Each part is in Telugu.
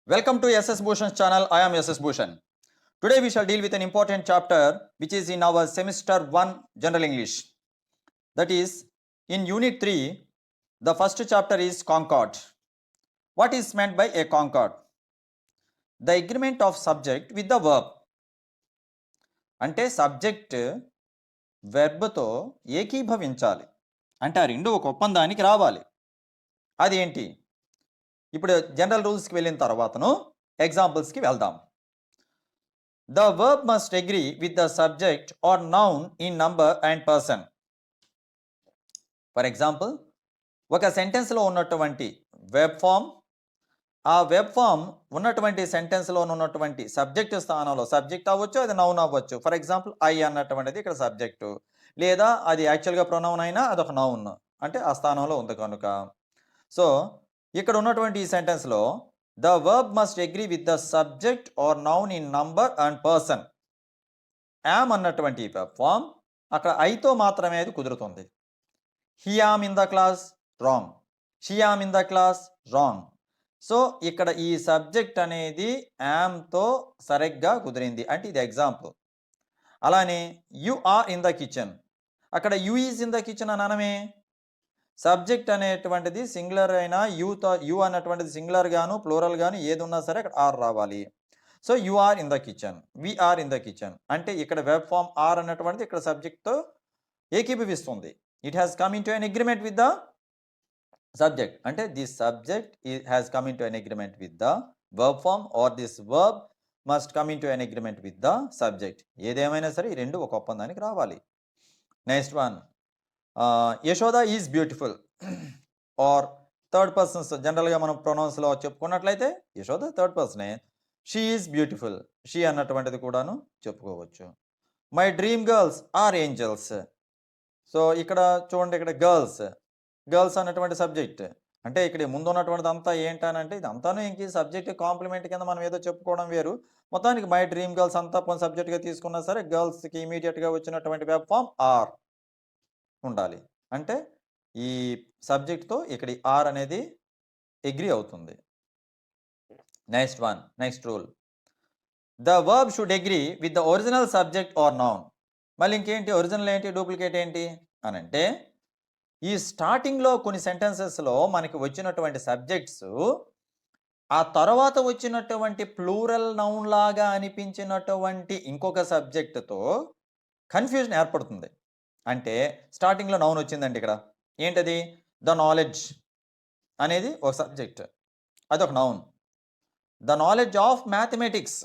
Welcome to SS Bhushan's channel. I am SS Bhushan. Today we shall deal with an important chapter which is in our semester 1 general English. That is in unit 3, the first chapter is concord. What is meant by a concord? The agreement of subject with the verb. అంటే సబ్జెక్ట్ వెర్బ్తో ఏకీభవించాలి, అంటే ఆ రెండు ఒక ఒప్పందానికి రావాలి. అది ఏంటి? ఇప్పుడు జనరల్ రూల్స్కి వెళ్ళిన తర్వాతను ఎగ్జాంపుల్స్కి వెళ్దాం. The verb must agree with the subject or noun in number and person. For example, ఒక సెంటెన్స్లో ఉన్నటువంటి వెబ్ ఫామ్, ఆ వెబ్ ఫామ్ ఉన్నటువంటి సెంటెన్స్లో ఉన్నటువంటి సబ్జెక్ట్ స్థానంలో, సబ్జెక్ట్ అవ్వచ్చు, అది నౌన్ అవ్వచ్చు. ఫర్ ఎగ్జాంపుల్, ఐ అన్నటువంటిది ఇక్కడ సబ్జెక్టు, లేదా అది యాక్చువల్గా ప్రొనౌన్ అయినా అదొక నౌన్, అంటే ఆ స్థానంలో ఉంది కనుక. సో ఇక్కడ ఉన్నటువంటి ఈ సెంటెన్స్లో the verb must agree with the subject or noun in number and person. Am అన్నటువంటి వెబ్ ఫామ్ అక్కడ ఐతో మాత్రమే అది కుదురుతుంది. He am in the class, wrong. She am in the class, wrong. So ఇక్కడ ఈ సబ్జెక్ట్ అనేది యామ్తో సరిగ్గా కుదిరింది, అంటే ఇది ఎగ్జాంపుల్. అలానే you are in the kitchen, అక్కడ you is in the kitchen అని అనమే. సబ్జెక్ట్ అనేటువంటిది సింగులర్ అయినా యూతో, యు అన్నటువంటిది సింగులర్ గాను ప్లూరల్ గాను ఏది ఉన్నా సరే అక్కడ ఆర్ రావాలి. So you are in the kitchen, we are in the kitchen, అంటే ఇక్కడ వెబ్ ఫామ్ ఆర్ అన్నటువంటిది ఇక్కడ సబ్జెక్ట్తో ఏకీభవిస్తుంది. It has come into an agreement with the subject, అంటే this subject has come into an agreement with the verb form or this verb must come into an agreement with the subject. ఏదేమైనా సరే ఈ రెండు ఒక ఒప్పందానికి రావాలి. Next one, Yashoda is beautiful. Or third persons, జనరల్గా మనం ప్రొనౌన్స్లో చెప్పుకున్నట్లయితే యశోద థర్డ్ పర్సనే. షీ ఈజ్ బ్యూటిఫుల్, షీ అన్నటువంటిది కూడాను చెప్పుకోవచ్చు. My dream girls are angels. So ఇక్కడ చూడండి, ఇక్కడ గర్ల్స్, గర్ల్స్ అన్నటువంటి సబ్జెక్ట్, అంటే ఇక్కడ ముందు ఉన్నటువంటిది అంతా ఏంటనంటే ఇది అంతాను ఇంక సబ్జెక్ట్ కాంప్లిమెంట్ కింద మనం ఏదో చెప్పుకోవడం వేరు. మొత్తానికి మై డ్రీమ్ గర్ల్స్ అంతా కొన్ని సబ్జెక్ట్గా తీసుకున్నా సరే గర్ల్స్కి ఇమీడియట్గా వచ్చినటువంటి వెబ్ ఫామ్ ఆర్ ఉండాలి, అంటే ఈ సబ్జెక్ట్తో ఇక్కడ ఆర్ అనేది అగ్రీ అవుతుంది. Next one, next rule, the verb should agree with the original subject or noun. మళ్ళీ ఇంకేంటి, ఒరిజినల్ ఏంటి, డూప్లికేట్ ఏంటి అని అంటే, ఈ స్టార్టింగ్లో కొన్ని సెంటెన్సెస్లో మనకి వచ్చినటువంటి సబ్జెక్ట్స్ ఆ తర్వాత వచ్చినటువంటి ప్లూరల్ నౌన్ లాగా అనిపించినటువంటి ఇంకొక సబ్జెక్టుతో కన్ఫ్యూజన్ ఏర్పడుతుంది. అంటే స్టార్టింగ్లో నౌన్ వచ్చిందండి, ఇక్కడ ఏంటది, ద నాలెడ్జ్ అనేది ఒక సబ్జెక్ట్, అది ఒక noun. The knowledge of mathematics,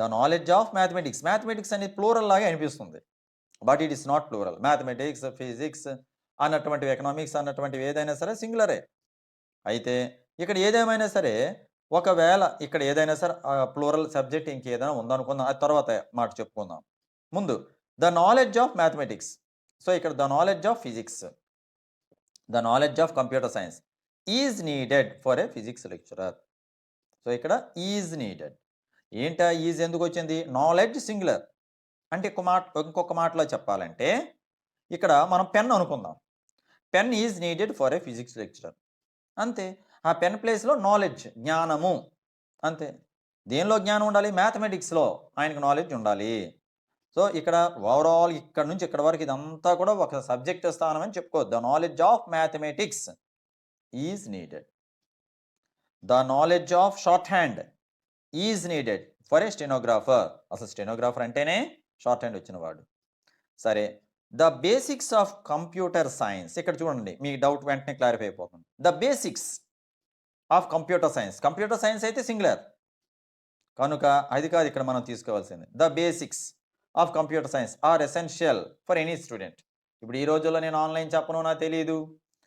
the knowledge of mathematics, mathematics అనేది ప్లూరల్ లాగా అనిపిస్తుంది, but it is not plural. Mathematics, physics అన్నటువంటివి, ఎకనామిక్స్ అన్నటువంటివి ఏదైనా సరే సింగులరే. అయితే ఇక్కడ ఏదేమైనా సరే, ఒకవేళ ఇక్కడ ఏదైనా సరే ప్లూరల్ సబ్జెక్ట్ ఇంకేదైనా ఉందనుకుందాం, అది తర్వాత మాట చెప్పుకుందాం. ముందు the knowledge of mathematics, so ఇక్కడ the knowledge of physics, the knowledge of computer science is needed for a physics lecturer. So ఇక్కడ ఈజ్ నీడెడ్, ఏంటా ఈజ్ ఎందుకు వచ్చింది, నాలెడ్జ్ సింగులర్, అంటే ఇంకొక మాటలో చెప్పాలంటే ఇక్కడ మనం పెన్ అనుకుందాం, pen is needed for a physics lecturer, అంతే. ఆ పెన్ ప్లేస్లో నాలెడ్జ్, జ్ఞానము, అంతే. దేనిలో జ్ఞానం ఉండాలి, మ్యాథమెటిక్స్లో ఆయనకు నాలెడ్జ్ ఉండాలి. సో ఇక్కడ ఓవరాల్ ఇక్కడ నుంచి ఇక్కడ వరకు ఇదంతా కూడా ఒక సబ్జెక్ట్ స్థానం అని చెప్పుకోవద్దు. The knowledge of mathematics is needed, the knowledge of shorthand is needed for a stenographer. అసలు స్టెనోగ్రాఫర్ అంటేనే షార్ట్ హ్యాండ్ వచ్చిన వాడు. సరే, the basics of computer science, ఇక్కడ చూడండి మీ డౌట్ వెంటనే క్లారిఫై అయిపోతుంది. The basics of computer science, computer science అయితే సింగులర్ కనుక అది కాదు ఇక్కడ మనం తీసుకోవాల్సింది. The basics of computer science are essential for any student. ఇప్పుడు ఈ రోజుల్లో నేను ఆన్లైన్ చెప్పను, నాకు తెలియదు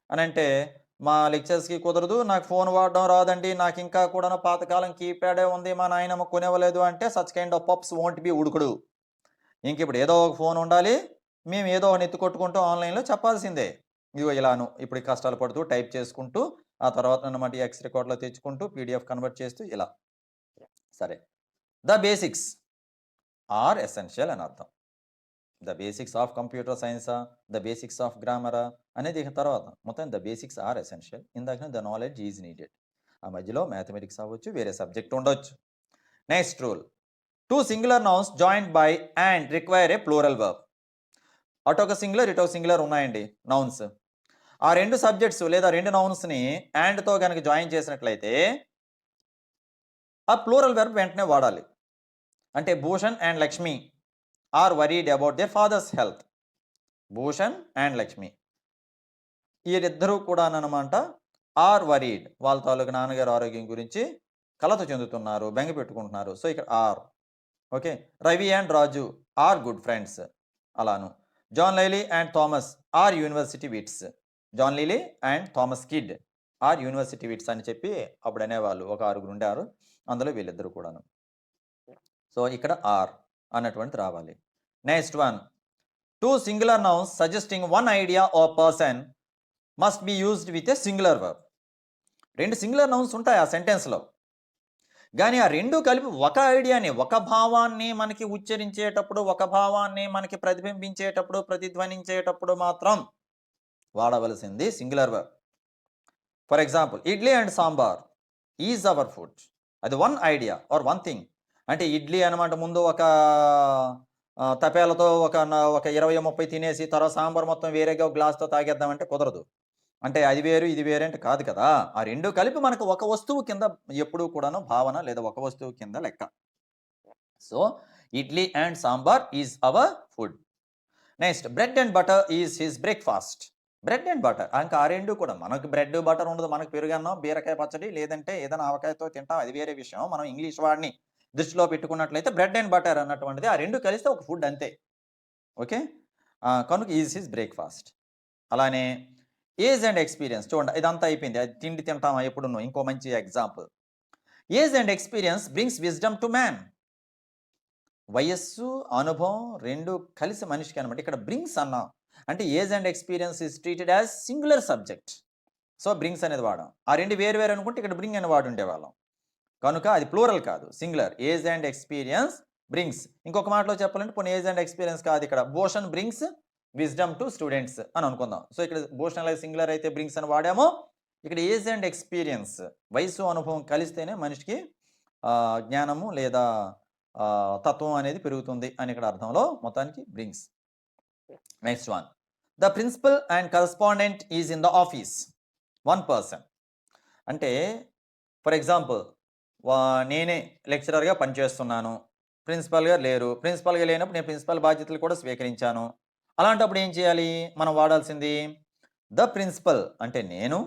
అని అంటే మా లెక్చర్స్కి కుదరదు, నాకు ఫోన్ వాడడం రాదండి, నాకు ఇంకా కూడా పాతకాలం కీప్యాడే ఉంది, మా నాయనమ్మ కొనివ్వలేదు అంటే such kind of pups won't be ఉడుకుడు. ఇంక ఇప్పుడు ఏదో ఒక ఫోన్ ఉండాలి, మేము ఏదో ఒక నెత్తి కొట్టుకుంటూ ఆన్లైన్లో చెప్పాల్సిందే. ఇదిగో ఇలాను ఇప్పుడు కష్టాలు పడుతూ టైప్ చేసుకుంటూ ఆ తర్వాత అన్నమాట ఎక్స్ రికార్డ్లో తెచ్చుకుంటూ పీడిఎఫ్ కన్వర్ట్ చేస్తూ ఇలా. సరే, ద బేసిక్స్ ఆర్ ఎసెన్షియల్ అని అర్థం. ద బేసిక్స్ ఆఫ్ కంప్యూటర్ సైన్సా, ద బేసిక్స్ ఆఫ్ గ్రామరా అనేది ఇక తర్వాత, మొత్తం ద బేసిక్స్ ఆర్ ఎసెన్షియల్. ఇందాక ద నాలెడ్జ్ ఈజ్ నీడెడ్. ఆ మధ్యలో మ్యాథమెటిక్స్ అవ్వచ్చు, వేరే సబ్జెక్ట్ ఉండొచ్చు. Next rule, 2 singular nouns joined by and require a plural verb. అటొక సింగులర్, ఇటొక సింగులర్ ఉన్నాయండి నౌన్స్. ఆ 2 సబ్జెక్ట్స్ లేదా 2 నౌన్స్‌ని అండ్‌తో గనక జాయిన్ చేసినట్లయితే ఆ ప్లూరల్ వెర్బ్ వెంటనే వాడాలి. అంటే Bhushan and Lakshmi are worried about their father's health. Bhushan and Lakshmi వీరిద్దరూ కూడాననమాట ఆర్ వరీడ్, వాళ్ళ తాలూకు నాన్నగారి ఆరోగ్యం గురించి కలత చెందుతున్నారు, బెంగ పెట్టుకుంటున్నారు. సో ఇక్కడ are. Okay. Ravi and Raju are good friends అలాను. John Lyly and Thomas are university wits. John Lyly and Thomas Kyd are university wits అని చెప్పి అప్పుడు అనేవాళ్ళు. ఒక 6 ఉండారు, అందులో వీళ్ళిద్దరు కూడాను. సో ఇక్కడ ఆర్ అన్నటువంటిది రావాలి. Next one, 2 singular nouns suggesting one idea or person must be used with a singular verb. 2 singular nouns ఉంటాయి ఆ సెంటెన్స్లో, కానీ ఆ 2 కలిపి ఒక ఐడియాని, ఒక భావాన్ని మనకి ఉచ్చరించేటప్పుడు, ఒక భావాన్ని మనకి ప్రతిబింబించేటప్పుడు, ప్రతిధ్వనించేటప్పుడు మాత్రం వాడవలసింది singular verb. For example, idli and sambar is our food. అది one idea or one thing. అంటే ఇడ్లీ అనమాట ముందు ఒక తపేలతో ఒక 20-30 తినేసి తర్వాత సాంబార్ మొత్తం వేరేగా ఒక గ్లాస్తో తాగేద్దామంటే కుదరదు. అంటే అది వేరు ఇది వేరు అంటే కాదు కదా. ఆ 2 కలిపి మనకు ఒక వస్తువు కింద ఎప్పుడూ కూడాను భావన లేదా ఒక వస్తువు కింద లెక్క. So idli and sambar is our food. Next, bread and butter is his breakfast. Bread and butter, ఇంకా ఆ 2 కూడా మనకు బ్రెడ్ బటర్ ఉండదు, మనకు పెరుగన్నం, బీరకాయ పచ్చడి, లేదంటే ఏదైనా ఆవకాయతో తింటాం, అది వేరే విషయం. మనం ఇంగ్లీష్ వాడిని దృష్టిలో పెట్టుకున్నట్లయితే బ్రెడ్ అండ్ బటర్ అన్నటువంటిది ఆ 2 కలిస్తే ఒక ఫుడ్ అంతే. ఓకే. కనుక ఈజ్ హిస్ బ్రేక్ఫాస్ట్. అలానే ఏజ్ అండ్ ఎక్స్పీరియన్స్, చూడండి ఇదంతా అయిపోయింది. అది తిండి తింటామా ఎప్పుడున్నో. ఇంకో మంచి example, age and experience brings wisdom to man. వయస్సు అనుభవం 2 కలిసి మనిషికి అనమాట. ఇక్కడ బ్రింగ్స్ అన్నాం అంటే age and experience is treated as singular subject. So brings అనేది వాడాం. ఆ 2 వేరు వేరు అనుకుంటే ఇక్కడ బ్రింగ్ అని వాడి ఉండేవాళ్ళం. కనుక అది ప్లూరల్ కాదు, singular. Age and experience brings. ఇంకొక మాటలో చెప్పాలంటే పోనీ ఏజ్ అండ్ ఎక్స్పీరియన్స్ కాదు, ఇక్కడ Bhushan brings wisdom to students అని అనుకుందాం. సో ఇక్కడ భూషణ్ అలాగే సింగులర్ అయితే బ్రింగ్స్ అని వాడామో, ఇక్కడ ఏజ్ అండ్ ఎక్స్పీరియన్స్ వయసు అనుభవం కలిస్తేనే మనిషికి జ్ఞానము లేదా తత్వం అనేది పెరుగుతుంది అని ఇక్కడ అర్థంలో మొత్తానికి brings. Next one, the principal and correspondent is in the office, one person. అంటే ఫర్ ఎగ్జాంపుల్, నేనే లెక్చరర్గా పనిచేస్తున్నాను, ప్రిన్సిపల్గా లేరు. ప్రిన్సిపల్గా లేనప్పుడు నేను ప్రిన్సిపల్ బాధ్యతలు కూడా స్వీకరించాను. అలాంటప్పుడు ఏం చేయాలి మనం వాడాల్సింది? ద ప్రిన్సిపల్ అంటే నేను,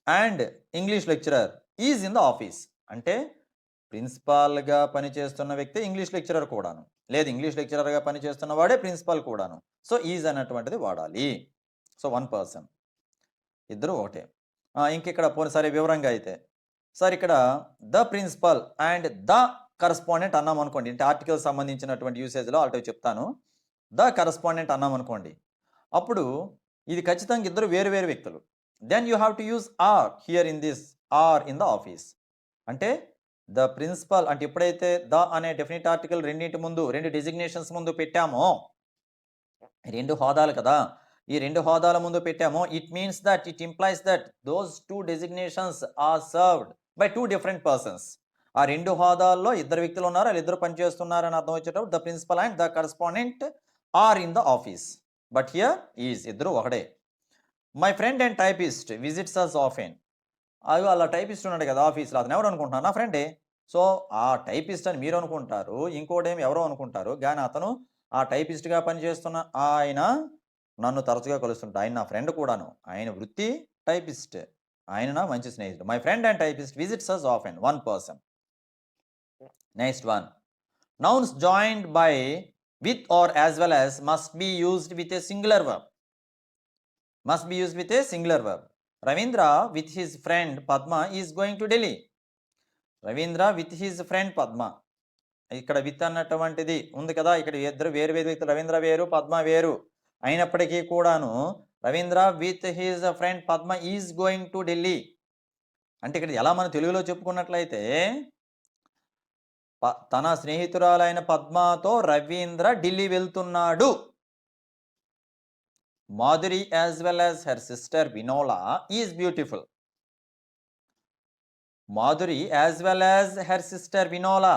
and English lecturer is in the office. అంటే ప్రిన్సిపాల్గా పనిచేస్తున్న వ్యక్తి ఇంగ్లీష్ లెక్చరర్ కూడాను, లేదు ఇంగ్లీష్ లెక్చరర్గా పనిచేస్తున్న వాడే ప్రిన్సిపాల్ కూడాను. సో ఈజ్ అన్నటువంటిది వాడాలి. సో వన్ పర్సన్, ఇద్దరు ఒకటే. ఇంకిక్కడ పోనీ సరే వివరంగా అయితే, సార్ ఇక్కడ the principal and the correspondent అన్నాం అనుకోండి, అంటే ఆర్టికల్ సంబంధించినటువంటి యూసేజ్లో ఆల్రెడీ చెప్తాను. ద కరస్పాండెంట్ అన్నాం అనుకోండి, అప్పుడు ఇది ఖచ్చితంగా ఇద్దరు వేరు వేరు వ్యక్తులు. Then you have to use are here in this, are in the office. అంటే ద ప్రిన్సిపల్ అంటే ఎప్పుడైతే ద అనే డెఫినిట్ ఆర్టికల్ రెండింటి ముందు, 2 డిజిగ్నేషన్స్ ముందు పెట్టామో, 2 హోదాలు కదా, ఈ 2 హోదాల ముందు పెట్టామో, it means that it implies that those 2 designations are served by 2 different persons. ఆ 2 హోదాల్లో ఇద్దరు వ్యక్తులు ఉన్నారు, వాళ్ళు ఇద్దరు పనిచేస్తున్నారని అర్థం వచ్చేటప్పుడు the principal and the correspondent are in the office. But here is, ఇద్దరు ఒకడే. My friend and typist visits us often. అవి అలా టైపిస్ట్ ఉన్నాడు కదా ఆఫీస్లో, అతను ఎవరు అనుకుంటున్నారు? నా ఫ్రెండే. సో ఆ టైపిస్ట్ అని మీరు అనుకుంటారు, ఇంకోటేమి ఎవరో అనుకుంటారు, కానీ అతను ఆ టైపిస్ట్గా పనిచేస్తున్న ఆయన నన్ను తరచుగా కలుస్తుంటాడు, ఆయన నా ఫ్రెండ్ కూడాను, ఆయన వృత్తి టైపిస్ట్, ఆయన నా మంచి స్నేహితుడు. My friend and typist visits us often, one person. Next one, nouns joined by with or as well as must be used with a singular verb. Must be used with a singular verb. Ravindra with his friend Padma is going to Delhi. Ravindra with his friend Padma, ఇక్కడ విత్ అన్నటువంటిది ఉంది కదా, ఇక్కడ ఇద్దరు వేరు వేరు వ్యక్తులు, రవీంద్ర వేరు పద్మ వేరు అయినప్పటికీ కూడాను Ravindra with his friend Padma is going to Delhi. అంటే ఇక్కడ ఎలా మనం తెలుగులో చెప్పుకున్నట్లయితే, తన స్నేహితురాలైన పద్మతో రవీంద్ర ఢిల్లీ వెళ్తున్నాడు. Madhuri as well as her sister Vinola is beautiful. Madhuri as well as her sister Vinola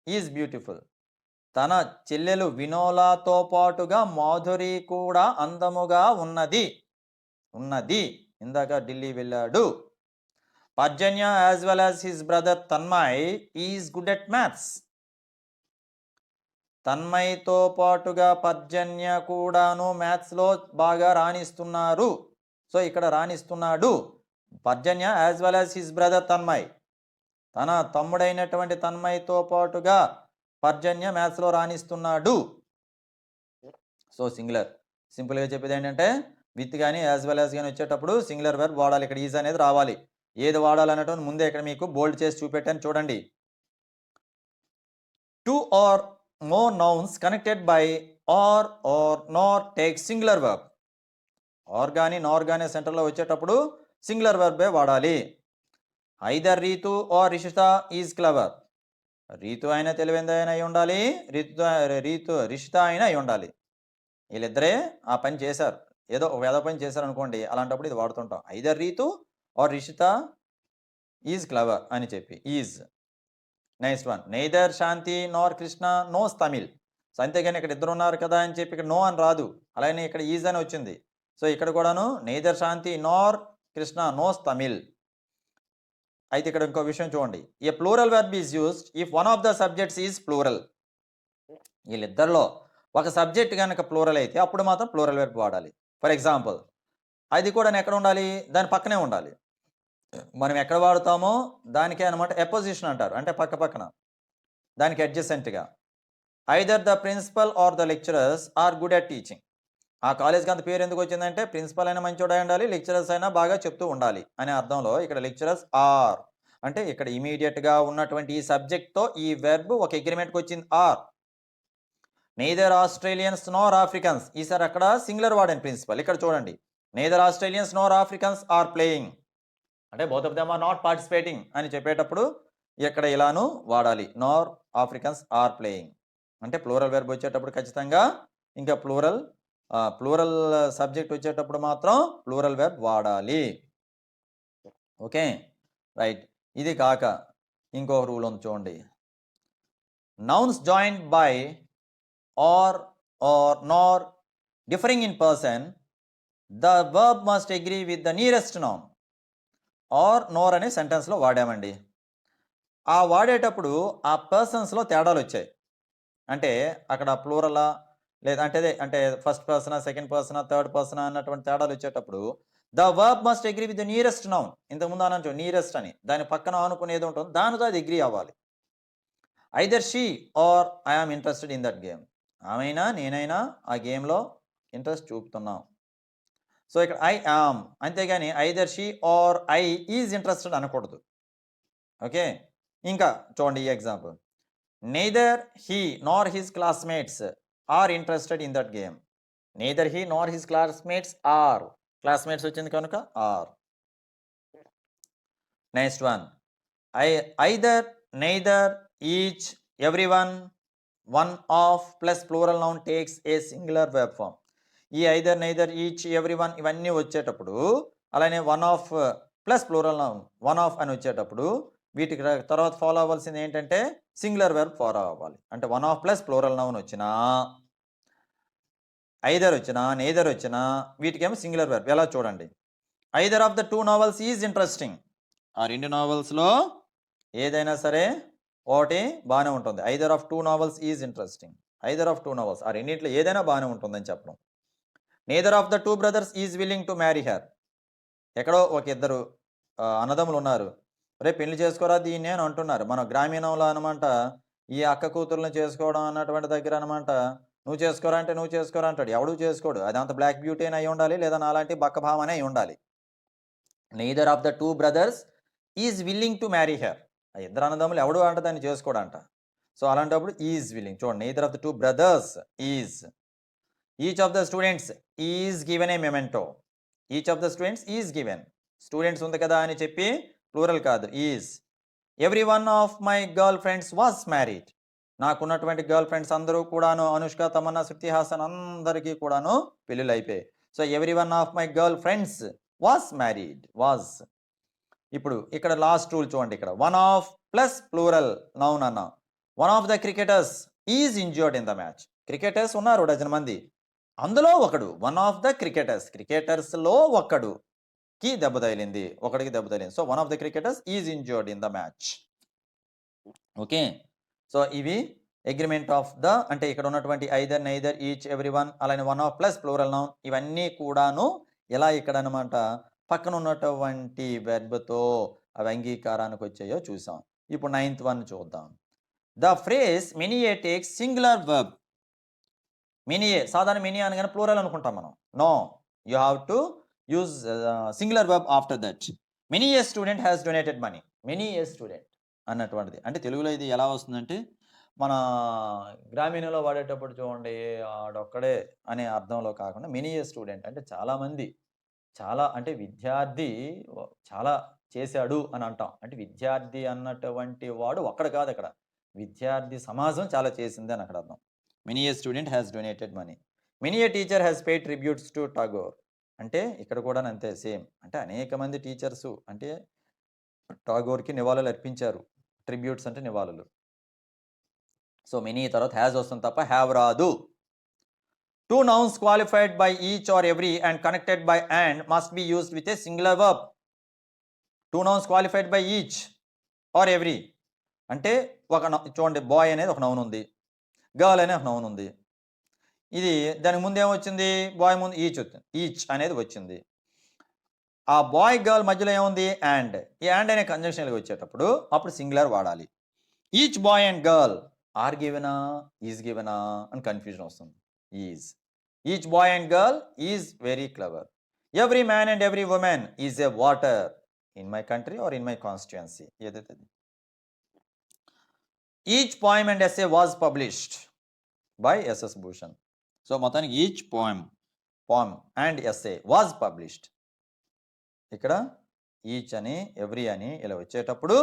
is beautiful. తన చెల్లెలు వినోలాతో పాటుగా మాధురి కూడా అందముగా ఉన్నది. ఇందాక ఢిల్లీ వెళ్ళాడు. Parjanya as well as his brother Tanmay is good at maths. తన్మయ్తో పాటుగా పర్జన్య కూడాను మ్యాథ్స్లో బాగా రాణిస్తున్నారు. సో ఇక్కడ రాణిస్తున్నాడు. Parjanya as well as his brother Tanmay, తన తమ్ముడైనటువంటి తన్మయ్తో పాటుగా పర్జన్య మ్యాథ్స్లో రాణిస్తున్నాడు. So singular. సింపుల్గా చెప్పేది ఏంటంటే విత్ కానీ యాజ్ వెల్ యాజ్ కానీ వచ్చేటప్పుడు సింగులర్ వెర్బ్ వాడాలి. ఇక్కడ ఈజ్ అనేది రావాలి. ఏది వాడాలన్నట్టు ముందే ఇక్కడ మీకు బోల్డ్ చేసి చూపెట్టాను చూడండి. Two or more nouns connected by or nor take singular verb. or గాని nor గాని సెంటర్లో వచ్చేటప్పుడు సింగులర్ వెర్బే వాడాలి. Either Ritu or Rishitha is clever. Ritu అయినా తెలివైందైనా అయి ఉండాలి, రిషిత అయినా అయి ఉండాలి. వీళ్ళిద్దరే ఆ పని చేశారు, ఏదో ఒక వేద పని చేశారు అనుకోండి, అలాంటప్పుడు ఇది వాడుతుంటాం. Either Ritu or Rishitha is clever అని చెప్పి is. Next one, neither Shanti nor Krishna nose Tamil. So అంతేగాని ఇక్కడ ఇద్దరు ఉన్నారు కదా అని చెప్పి ఇక్కడ నో అని రాదు, అలాగే ఇక్కడ ఈజ్ అని వచ్చింది. సో ఇక్కడ కూడాను neither Shanti nor Krishna nose Tamil. అయితే ఇక్కడ ఇంకో విషయం చూడండి, a plural verb is used if one of the subjects is plural. వీళ్ళిద్దరిలో ఒక సబ్జెక్ట్ కనుక ప్లూరల్ అయితే అప్పుడు మాత్రం ప్లూరల్ వెర్బ్ వాడాలి. ఫర్ ఎగ్జాంపుల్, అది కూడా ఎక్కడ ఉండాలి, దాని పక్కనే ఉండాలి. మనం ఎక్కడ వాడుతామో దానికే అనమాట ఎపోజిషన్ అంటారు, అంటే పక్క పక్కన, దానికి అడ్జసెంట్గా. Either the principal or the lecturers are good at teaching. ఆ కాలేజ్కి అంత పేరు ఎందుకు వచ్చిందంటే ప్రిన్సిపల్ అయినా మంచోడే ఉండాలి, లెక్చరర్స్ అయినా బాగా చెప్తూ ఉండాలి అనే అర్థంలో ఇక్కడ లెక్చరర్స్ ఆర్ అంటే ఇక్కడ ఇమీడియట్గా ఉన్నటువంటి ఈ సబ్జెక్ట్తో ఈ వెర్బ్ ఒక అగ్రిమెంట్కి వచ్చింది are. Neither Australians nor Africans, ఈసారి అక్కడ సింగులర్ వాడాను ప్రిన్సిపల్. ఇక్కడ చూడండి, neither Australians nor Africans are playing, అంటే both of them are not participating అని చెప్పేటప్పుడు ఇక్కడ ఇలాను వాడాలి, నార్ ఆఫ్రికన్స్ ఆర్ ప్లేయింగ్. అంటే ప్లూరల్ వెర్బ్ వచ్చేటప్పుడు ఖచ్చితంగా ఇంకా ప్లూరల్ సబ్జెక్ట్ వచ్చేటప్పుడు మాత్రం ప్లూరల్ వెర్బ్ వాడాలి. Okay right. ఇది కాక ఇంకో రూల్ ఉంది చూడండి, nouns joined by or nor differing in person, the verb must agree with the nearest noun. Or nor అనే సెంటెన్స్లో వాడామండి. ఆ వాడేటప్పుడు ఆ పర్సన్స్లో తేడాలు వచ్చాయి. అంటే అక్కడ ప్లూరలా లేదంటే అంటే ఫస్ట్ పర్సనా, సెకండ్ పర్సనా, థర్డ్ పర్సనా అన్నటువంటి తేడాలు వచ్చేటప్పుడు the verb must agree with the nearest noun. ఇంతకుముందు అన్న నియరెస్ట్ అని దాని పక్కన ఆనుకునేది ఉంటుంది, దానితో అది అగ్రీ అవ్వాలి. Either she or I am interested in that game. ఆమెనా నేనైనా ఆ గేమ్లో ఇంట్రెస్ట్ చూపుతున్నాం. సో ఇక్కడ ఐ యామ్, అంతేగాని either she or I is interested అనకూడదు. ఓకే, ఇంకా చూడండి ఈ example, neither he nor his classmates are interested in that game. Neither he nor his classmates are, classmates వచ్చింది కనుక are. Next one, either, neither, each, every one of plus plural noun takes a singular verb form. ఈ either, neither, each, every one ఇవన్నీ వచ్చేటప్పుడు, అలానే one of plus plural noun one of అని వచ్చేటప్పుడు వీటికి తర్వాత ఫాలో అవ్వాల్సింది ఏంటంటే సింగులర్ వెర్బ్ ఫాలో అవ్వాలి. అంటే one of plus plural noun వచ్చినా, ఐదర్ వచ్చినా, నైదర్ వచ్చినా వీటికేమో సింగులర్ వెర్బ్. ఎలా చూడండి, either of the two novels is interesting. ఆ రెండు నావెల్స్లో ఏదైనా సరే ఒకటి బాగానే ఉంటుంది. Either of two novels is interesting, either of two novels ఆ రెండింటిలో ఏదైనా బాగానే ఉంటుందని చెప్పడం. Neither of the two brothers is willing to marry her. ఎక్కడో ఒక ఇద్దరు అన్నదమ్ములు ఉన్నారు, రేపు పెళ్లి చేసుకోరా దీన్ని అని అంటున్నారు. మన గ్రామీణంలో అనమాట ఈ అక్క కూతుర్లను చేసుకోవడం అన్నటువంటి దగ్గర అనమాట, నువ్వు చేసుకోరా అంటే నువ్వు చేసుకోరా అంటాడు, ఎవడు చేసుకోడు. అది అంత బ్లాక్ బ్యూటీ అని అయి ఉండాలి, లేదా నాలాంటి బక్క భావనే అయి ఉండాలి. Neither of the two brothers is willing to marry her, ఆ ఇద్దరు అన్నదమ్ములు ఎవడు అంట దాన్ని చేసుకోడంట. సో అలాంటప్పుడు ఈజ్ విల్లింగ్. చూడండి, neither of the two brothers is. Each of the students is given a memento. Each of the students is given, students ఉంది కదా అని చెప్పి ప్లూరల్ కాదు, is. Every one of my girl friends was married. నాకున్నటువంటి గర్ల్ ఫ్రెండ్స్ అందరూ కూడాను, అనుష్క, తమన్నా, శృతి హాసన్ అందరికీ కూడాను పెళ్ళిళ్ళు అయిపోయాయి. So every one of my girl friends was married, was. ఇప్పుడు ఇక్కడ లాస్ట్ రూల్ చూడండి. ఇక్కడ one of plus plural noun అన్న. One of the cricketers is injured in the match. Cricketers ఉన్నారు డజన్ మంది, అందులో ఒకడు వన్ ఆఫ్ ద క్రికెటర్స్లో ఒకడికి దెబ్బ తగిలింది. So one of the cricketers is injured in the match. Okay, so ఇవి అగ్రిమెంట్ ఆఫ్ ద, అంటే ఇక్కడ ఉన్నటువంటి either, neither, each, every one, అలానే one of plus plural noun, ఇవన్నీ కూడాను ఎలా ఇక్కడ అనమాట పక్కన ఉన్నటువంటి వెర్బ్తో అవి అంగీకారానికి వచ్చాయో చూసాం. ఇప్పుడు 9th వన్ చూద్దాం. The phrase many a takes singular verb. Many a సాధారణ మెనీ అనగానే ప్లూరల్ అనుకుంటాం మనం. No, you have to use singular verb after that. Many a student has donated money. Many a student అన్నటువంటిది అంటే తెలుగులో ఇది ఎలా వస్తుందంటే మన గ్రామీణంలో వాడేటప్పుడు చూడండి, ఆడొక్కడే అనే అర్థంలో కాకుండా మెనీ ఏ స్టూడెంట్ అంటే చాలామంది, చాలా అంటే విద్యార్థి చాలా చేశాడు అని అంటాం. అంటే విద్యార్థి అన్నటువంటి వాడు ఒక్కడ కాదు, అక్కడ విద్యార్థి సమాజం చాలా చేసింది అని అక్కడ అర్థం. Many a student has donated money. Many A teacher has paid tributes to Tagore. అంటే ఇక్కడ కూడా అంతే సేమ్, అంటే అనేక మంది టీచర్స్ అంటే టాగోర్కి నివాళులు అర్పించారు. ట్రిబ్యూట్స్ అంటే నివాళులు. సో మెనీ తర్వాత హ్యాస్ వస్తుంది తప్ప హ్యావ్ రాదు. Two nouns qualified by each or every and connected by and must be used with a singular verb. Two nouns qualified by each or every అంటే చూడండి, బాయ్ అనేది ఒక నౌన్ ఉంది, గర్ల్ అనే ఒక నౌన్ ఉంది. ఇది దానికి ముందు ఏమొచ్చింది, బాయ్ ముందు ఈచ్ వచ్చింది, ఈచ్ అనేది వచ్చింది. ఆ బాయ్ గర్ల్ మధ్యలో ఏముంది, అండ్. ఈ అండ్ అనే కంజంక్షన్కి వచ్చేటప్పుడు అప్పుడు సింగులర్ వాడాలి. Each boy and girl are గివెనా, ఈజ్ గివెనా అని కన్ఫ్యూజన్ వస్తుంది. Is. Each boy and girl is very clever. Every man and every woman is a voter in my country or in my constituency. ఏదైతే each poem and essay was published by SS Bhushan. So మొత్తానికి each poem and essay was published. ఇక్కడ ఈచ్ అని, ఎవ్రీ అని ఇలా వచ్చేటప్పుడు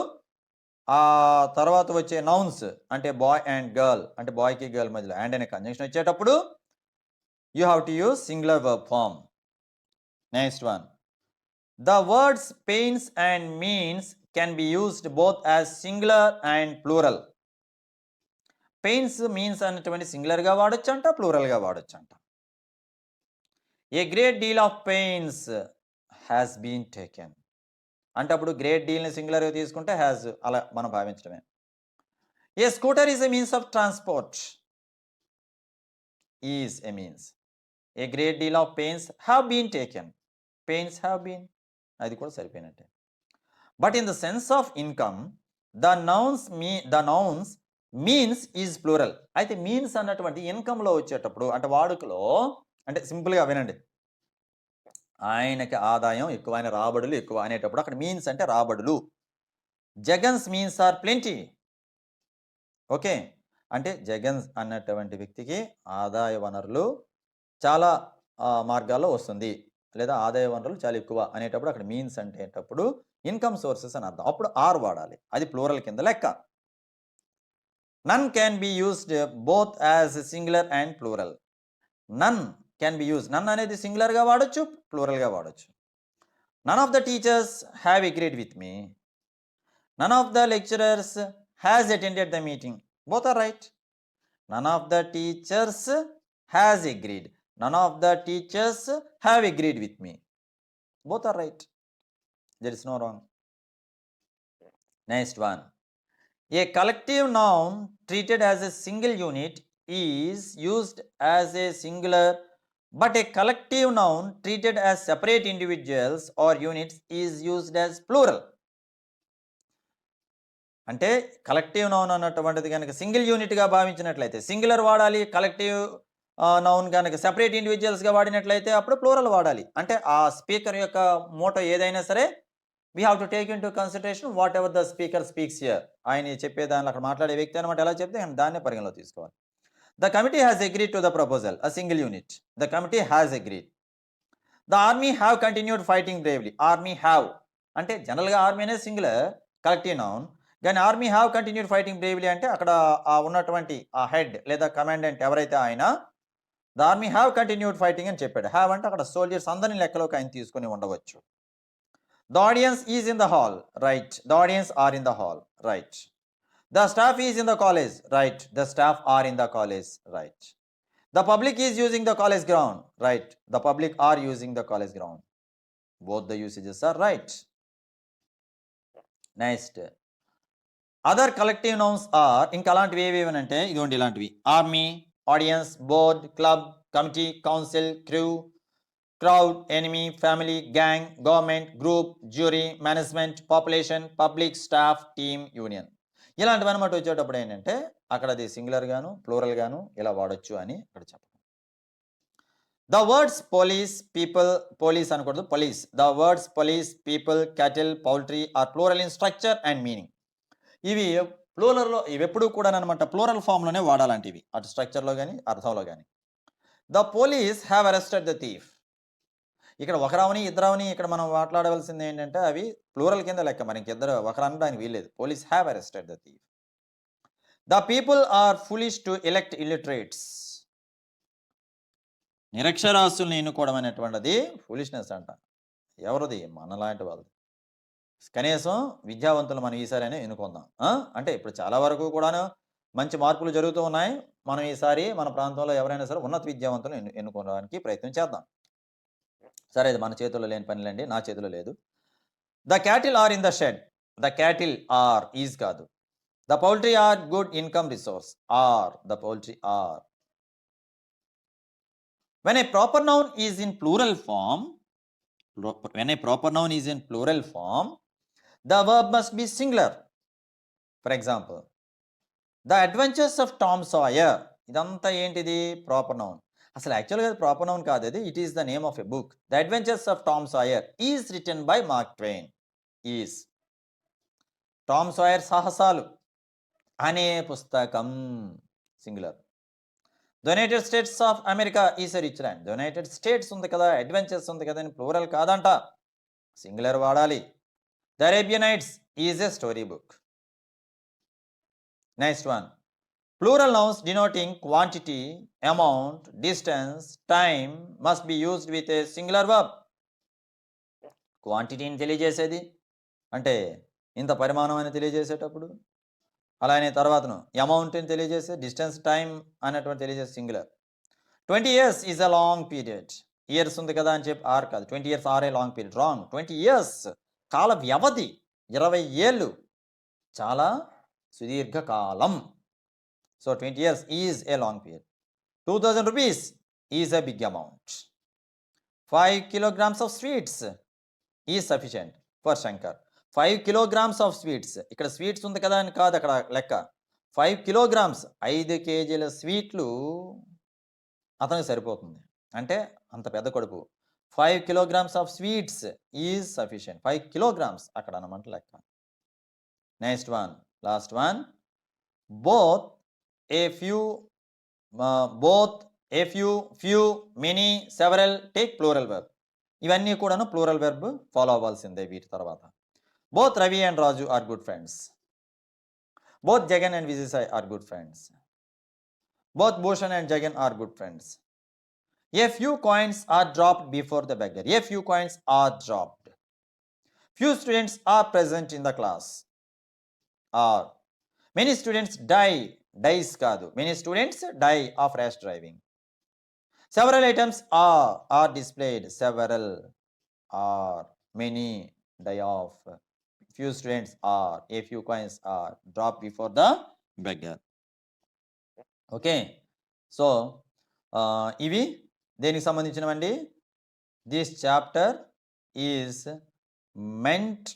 ఆ తర్వాత వచ్చే నౌన్స్ అంటే బాయ్ అండ్ గర్ల్ అంటే బాయ్కి గర్ల్ మధ్యలో అండ్ అనే కంజంక్షన్ వచ్చేటప్పుడు you have to use singular verb form. Next one, the words pains and means can be used both as singular and plural. Pains means అనేటువంటి సింగులర్గా వాడచ్చు అంట, ప్లూరల్గా వాడచ్చు అంట. A great deal of pains has been taken అంటే అప్పుడు గ్రేట్ డీల్ని సింగులర్గా తీసుకుంటే హ్యాస్ అలా మనం భావించడమే. A scooter is a means of transport. Is a means. A great deal of pains have been taken. Pains have been, అది కూడా సరిపోయినట్టే. But in the sense of income the nouns means is plural. అయితే మీన్స్ అన్నటువంటి ఇన్కమ్లో వచ్చేటప్పుడు అంటే వాడుకలో అంటే సింపుల్గా వినండి, ఆయనకి ఆదాయం ఎక్కువ, ఆయన రాబడులు ఎక్కువ అనేటప్పుడు అక్కడ మీన్స్ అంటే రాబడులు. Jagan's means are plenty. Okay, అంటే జగన్స్ అన్నటువంటి వ్యక్తికి ఆదాయ వనరులు చాలా మార్గాల్లో వస్తుంది, లేదా ఆదాయ వనరులు చాలా ఎక్కువ అనేటప్పుడు అక్కడ మీన్స్ అంటేటప్పుడు ఇన్కమ్ సోర్సెస్ అని అర్థం. అప్పుడు ఆర్ వాడాలి, అది ప్లూరల్ కింద లెక్క. None can be used both as singular and plural. None can be use, none అనేది సింగులర్గా వాడచ్చు, ప్లూరల్గా వాడచ్చు. None of the teachers have agreed with me. None of the lecturers has attended the meeting. Both are right. None of the teachers has agreed. None of the teachers have agreed with me. Both are right. There is no wrong. Next one. A collective noun treated as a single unit is used as a singular, but a collective noun treated as separate individuals or units is used as plural. అంటే కలెక్టివ్ నౌన్ అన్నటువంటిది కనుక సింగిల్ యూనిట్గా భావించినట్లయితే సింగులర్ వాడాలి, కలెక్టివ్ నౌన్ కనుక సెపరేట్ ఇండివిజువల్స్గా వాడినట్లయితే అప్పుడు ప్లూరల్ వాడాలి. అంటే ఆ స్పీకర్ యొక్క మోటో ఏదైనా సరే we have to take in to consideration what ever the speaker speaks here. ఆయన చెప్పే దానిలో అక్కడ మాట్లాడే వ్యక్తి అనమాట ఎలా చెప్తే దాన్నే పరిగణలో తీసుకోవాలి. The committee has agreed to the proposal, a single unit. The committee has agreed. The army have continued fighting bravely. Army have అంటే జనరల్గా ఆర్మీ అనేది సింగులర్ కలెక్టివ్ నౌన్, కానీ army have continued fighting bravely అంటే అక్కడ ఉన్నటువంటి ఆ హెడ్ లేదా కమాండెంట్ ఎవరైతే ఆయన the army have continued fighting అని చెప్పాడు. హ్యావ్ అంటే అక్కడ సోల్జర్స్ అందరిని లెక్కలోకి ఆయన తీసుకొని ఉండవచ్చు. The audience is in the hall, right? The audience are in the hall, right? The staff is in the college, right? The staff are in the college, right? The public is using the college ground, right? The public are using the college ground. Both the usages are right. Next, other collective nouns are ఇంకా అలాంటివి ఏవేవి అంటే ఇదిగోండి ఇలాంటివి army, audience, board, club, committee, council, crew, crowd, enemy, family, gang, government, group, jury, management, population, public, staff, team, union. ఇలాంటివి అనమాట వచ్చేటప్పుడు ఏంటంటే అక్కడ అది సింగులర్ గాను ప్లూరల్ గాను ఇలా వాడొచ్చు అని ఇక్కడ చెప్పండి. The words police, people, police అనకూడదు police. The words police, people, cattle, poultry are plural in structure and meaning. ఇవి ప్లూరల్లో ఇవి ఎప్పుడు కూడా అనమాట ప్లూరల్ ఫామ్లోనే వాడాలంటివి అటు స్ట్రక్చర్లో కానీ అర్థంలో కానీ. The police have arrested the thief. ఇక్కడ ఒకరవని ఇద్దరవని ఇక్కడ మనం మాట్లాడవలసింది ఏంటంటే అవి ప్లూరల్ కింద లెక్క, మనకి ఇద్దరు ఒకరు అనడానికి వీల్లేదు. Police have arrested the thief. The people are foolish to elect illiterates. నిరక్షరాస్యుల్ని ఎన్నుకోవడం అనేటువంటిది ఫులిష్నెస్ అంట. ఎవరిది? మనలాంటి వాళ్ళది. కనీసం విద్యావంతులు మనం ఈసారి అయినా ఎన్నుకుందాం. అంటే ఇప్పుడు చాలా వరకు కూడాను మంచి మార్పులు జరుగుతూ ఉన్నాయి. మనం ఈసారి మన ప్రాంతంలో ఎవరైనా సరే ఉన్నత విద్యావంతులు ఎన్నుకోవడానికి ప్రయత్నం చేద్దాం. సరే, ఇది మన చేతుల్లో లేని పనిలేండి, నా చేతిలో లేదు. The cattle are in the shed. The cattle are is కాదు. The poultry are good income resource. Are the poultry are. When a proper noun is in plural form, the verb must be singular. For example, the adventures of Tom Sawyer. ఇదంతా ఏంటిది? Proper noun. అసలు యాక్చువల్గా ప్రాపర్ నౌన్ కాదు అది, it is the name of a book. The adventures of Tom Sawyer is written by Mark Twain. Is Tom Sawyer సాహసాలు అనే పుస్తకం singular. United states of America is a rich land. United states ఉంది కదా, అడ్వెంచర్స్ ఉంది కదా అని ప్లూరల్ కాదంట, సింగులర్ వాడాలి. The Arabian nights is a story book. Next one, plural nouns denoting quantity, amount, distance, time must be used with a singular verb. క్వాంటిటీని తెలియజేసేది అంటే ఇంత పరిమాణం అని తెలియజేసేటప్పుడు, అలానే తర్వాతను అమౌంట్ని తెలియజేసే, డిస్టెన్స్, టైం అనేటువంటి తెలియజేసే singular. 20 years is a long period. Years ఉంది కదా అని చెప్పి ఆర్ కాదు. 20 years are a long period. Wrong. 20 years కాల వ్యవధి, 20 ఏళ్ళు చాలా సుదీర్ఘ కాలం. So 20 years is a long period. 2000 rupees is a big amount. 5 kilograms of sweets is sufficient for Shankar. 5 kilograms of sweets. ఇక్కడ స్వీట్స్ ఉంది కదా అని కాదు అక్కడ లెక్క. 5 kilograms 5 కేజీల స్వీట్లు అతనికి సరిపోతుంది. అంటే అంత పెద్ద కడుపు. 5 kilograms of sweets is sufficient. 5 kilograms అక్కడ అన్నమాట లెక్క. Next one, last one. both, a few, few, many, several take plural verb. ఇవన్నీ కూడాను ప్లూరల్ వెర్బ్ ఫాలో అవ్వాల్సిందే వీటి తర్వాత. Both Ravi and Raju are good friends. Both Jagan and Vijayasai are good friends. Both Bhushan and Jagan are good friends. A few coins are dropped before the beggar. A few coins are dropped. Few students are present in the class. Are. Many students die. Dies కాదు, many students die of rash driving. Several items are displayed. Several are. Many die of. Few students are. A few coins are drop before the beggar. Okay, so ఇవి దేనికి సంబంధించినవండి? This chapter is meant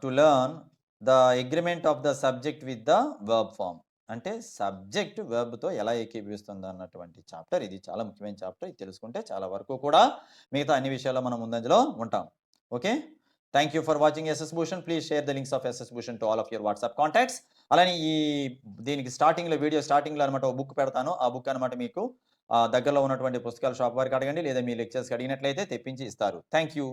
to learn the agreement of the subject with the verb form. అంటే సబ్జెక్ట్ వర్బ్తో ఎలా ఏకీభవిస్తుంది అన్నటువంటి చాప్టర్ ఇది. చాలా ముఖ్యమైన చాప్టర్. ఇది తెలుసుకుంటే చాలా వరకు కూడా మిగతా అన్ని విషయాల్లో మనం ముందంజలో ఉంటాం. Okay, thank you for watching SS Bhushan. Please share the links of SS Bhushan to all of your WhatsApp contacts. అలానే ఈ దీనికి స్టార్టింగ్లో వీడియో స్టార్టింగ్లో అనమాట ఒక బుక్ పెడతాను. ఆ బుక్ అనమాట మీకు దగ్గరలో ఉన్నటువంటి పుస్తకాల షాప్ వారికి అడగండి, లేదా మీ లెక్చర్స్కి అడిగినట్లయితే తెప్పించి ఇస్తారు. Thank you.